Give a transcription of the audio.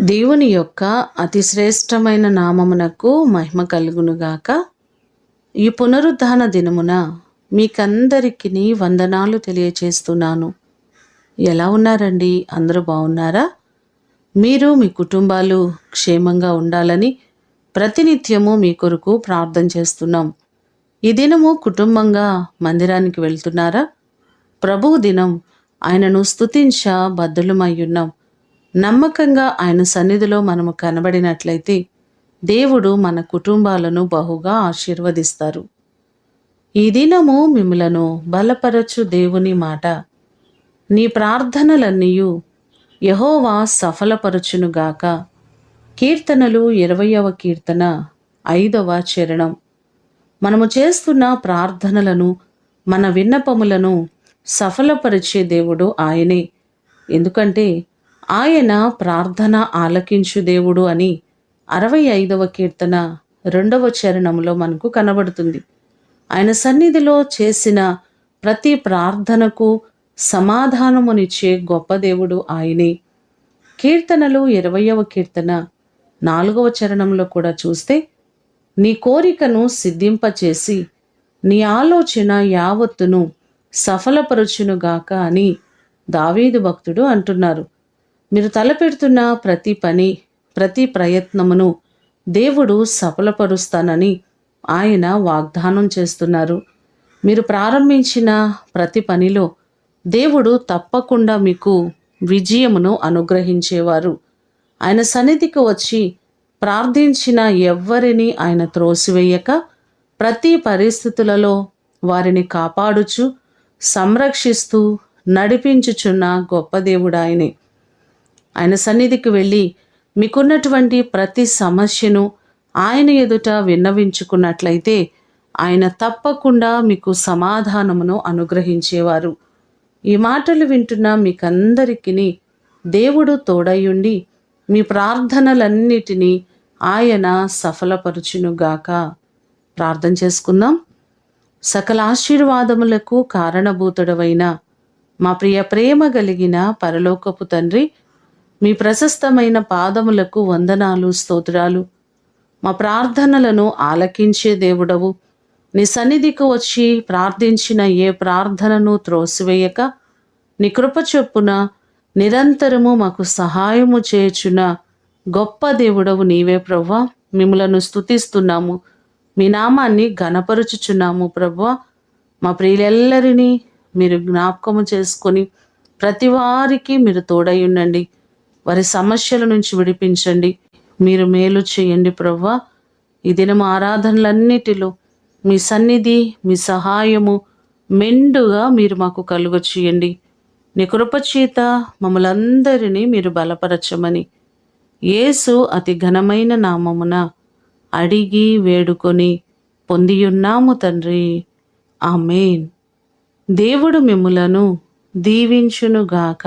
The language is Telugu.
దేవుని యొక్క అతి శ్రేష్టమైన నామమునకు మహిమ కలుగునుగాక. ఈ పునరుద్ధాన దినమున మీకందరికీ వందనాలు తెలియచేస్తున్నాను. ఎలా ఉన్నారండి? అందరూ బాగున్నారా? మీరు మీ కుటుంబాలు క్షేమంగా ఉండాలని ప్రతినిత్యము మీ కొరకు ప్రార్థన చేస్తున్నాం. ఈ దినము కుటుంబంగా మందిరానికి వెళ్తున్నారా? ప్రభువు దినం ఆయనను స్తుతించ బద్ధులమయ్యున్నాం. నమ్మకంగా ఆయన సన్నిధిలో మనము కనబడినట్లయితే దేవుడు మన కుటుంబాలను బహుగా ఆశీర్వదిస్తారు. ఈ దినము మిమ్ములను బలపరచు దేవుని మాట, నీ ప్రార్థనలన్నీయు యెహోవా సఫలపరచునుగాక. కీర్తనలు 20వ కీర్తన 5వ చరణం. మనము చేస్తున్న ప్రార్థనలను, మన విన్నపములను సఫలపరిచే దేవుడు ఆయనే. ఎందుకంటే ఆయన ప్రార్థన ఆలకించు దేవుడు అని 65వ కీర్తన 2వ చరణంలో మనకు కనబడుతుంది. ఆయన సన్నిధిలో చేసిన ప్రతి ప్రార్థనకు సమాధానమునిచ్చే గొప్ప దేవుడు ఆయనే. కీర్తనలు 20వ కీర్తన 4వ చరణంలో కూడా చూస్తే, నీ కోరికను సిద్ధింపచేసి నీ ఆలోచన యావత్తును సఫలపరచునుగాక అని దావీదు భక్తుడు అంటున్నారు. మీరు తలపెడుతున్న ప్రతి పని, ప్రతి ప్రయత్నమును దేవుడు సఫలపరుస్తానని ఆయన వాగ్దానం చేస్తున్నారు. మీరు ప్రారంభించిన ప్రతి పనిలో దేవుడు తప్పకుండా మీకు విజయమును అనుగ్రహించేవారు. ఆయన సన్నిధికి వచ్చి ప్రార్థించిన ఎవ్వరిని ఆయన త్రోసివేయక, ప్రతి పరిస్థితులలో వారిని కాపాడుచు సంరక్షిస్తూ నడిపించుచున్న గొప్ప దేవుడు ఆయనే. ఆయన సన్నిధికి వెళ్ళి మీకున్నటువంటి ప్రతి సమస్యను ఆయన ఎదుట విన్నవించుకున్నట్లయితే ఆయన తప్పకుండా మీకు సమాధానమును అనుగ్రహించేవారు. ఈ మాటలు వింటున్న మీకందరికీ దేవుడు తోడయుండి మీ ప్రార్థనలన్నిటినీ ఆయన సఫలపరచునుగాక. ప్రార్థన చేసుకుందాం. సకల ఆశీర్వాదములకు కారణభూతుడవైన మా ప్రేమ కలిగిన పరలోకపు తండ్రి, మీ ప్రశస్తమైన పాదములకు వందనాలు, స్తోత్రాలు. మా ప్రార్థనలను ఆలకించే దేవుడవు. నీ సన్నిధికి వచ్చి ప్రార్థించిన ఏ ప్రార్థనను త్రోసివేయక, నీ కృప చొప్పున నిరంతరము మాకు సహాయము చేయుచున్న గొప్ప దేవుడవు నీవే ప్రభువా. మిమ్ములను స్తుతిస్తున్నాము, మీ నామాన్ని ఘనపరుచుచున్నాము ప్రభువా. మా ప్రియులెల్లరినీ మీరు జ్ఞాపకము చేసుకొని ప్రతి వారికి మీరు తోడై ఉండండి. వారి సమస్యల నుంచి విడిపించండి. మీరు మేలు చేయండి ప్రభువా. ఈ దినము ఆరాధనలన్నిటిలో మీ సన్నిధి, మీ సహాయము మెండుగా మీరు మాకు కలుగ చేయండి. నీ కృపచేత మమ్మలందరినీ మీరు బలపరచమని యేసు అతి ఘనమైన నామమున అడిగి వేడుకొని పొందియున్నాము తండ్రి. ఆమేన్. దేవుడు మిమ్ములను దీవించునుగాక.